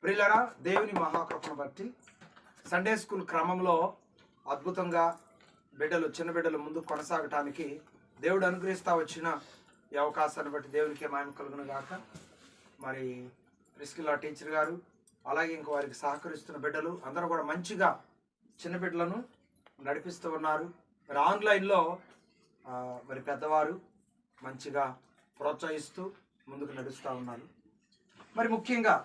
ప్రియులరా, దేవుని మహాకృపను బట్టి సండే స్కూల్ క్రమంలో అద్భుతంగా చిన్న బిడ్డలు ముందు కొనసాగటానికి దేవుడు అనుగ్రహిస్తా వచ్చిన ఈ అవకాశాన్ని బట్టి దేవునికి మహిమ కలుగును గాక. మరి ప్రిస్కిల్లా టీచర్ గారు, అలాగే ఇంకో వారికి సహకరిస్తున్న బిడ్డలు అందరూ కూడా మంచిగా చిన్న బిడ్డలను నడిపిస్తూ ఉన్నారు. మరి ఆన్లైన్లో మరి పెద్దవారు మంచిగా ప్రోత్సహిస్తూ ముందుకు నడుస్తూ ఉన్నారు. మరి ముఖ్యంగా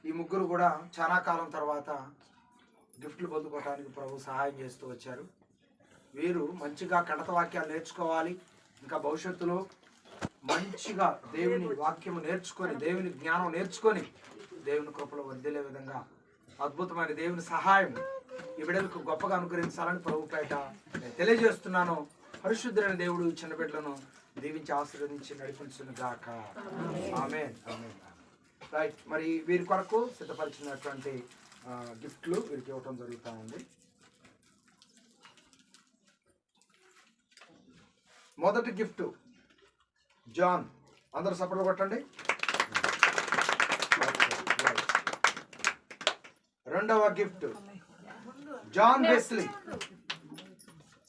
ఈ ముగ్గురు కూడా చాలా కాలం తర్వాత గిఫ్ట్లు పొందుకోవడానికి ప్రభు సహాయం చేస్తూ వచ్చారు. వీరు మంచిగా కడత వాక్యాలు నేర్చుకోవాలి, ఇంకా భవిష్యత్తులో మంచిగా దేవుని వాక్యము నేర్చుకొని, దేవుని జ్ఞానం నేర్చుకొని దేవుని కృపలో వర్ధిల్లే విధంగా అద్భుతమైన దేవుని సహాయం ఈ బిడ్డలకు గొప్పగా అనుగ్రహించాలని ప్రభు పేట నేను తెలియజేస్తున్నాను. పరిశుద్ధులైన దేవుడు చిన్న బిడ్డలను దీవించి ఆశీర్వదించి నడిపించును గాక. ఆమేన్. ఆమేన్. రైట్. మరి వీరి కొరకు సిద్ధపరిచినటువంటి గిఫ్ట్లు వీరికి ఇవ్వటం జరుగుతూ ఉంది. మొదటి గిఫ్ట్ జాన్, అందరూ సపోర్ట్ కొట్టండి. రెండవ గిఫ్ట్ జాన్ వెస్లీ,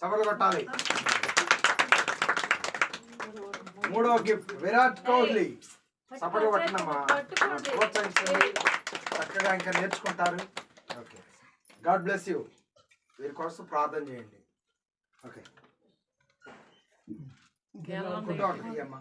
సపోర్ట్ కొట్టాలి. మూడవ గిఫ్ట్ విరాట్ కోహ్లీ, సపోర్ట్ కొట్టనమ్మా, ప్రోత్సహించండి, చక్కగా ఇంకా నేర్చుకుంటారు. Okay, God bless you. వీరి కోసం ప్రార్థన చేయండి. ఓకే, ఫోటో అమ్మా.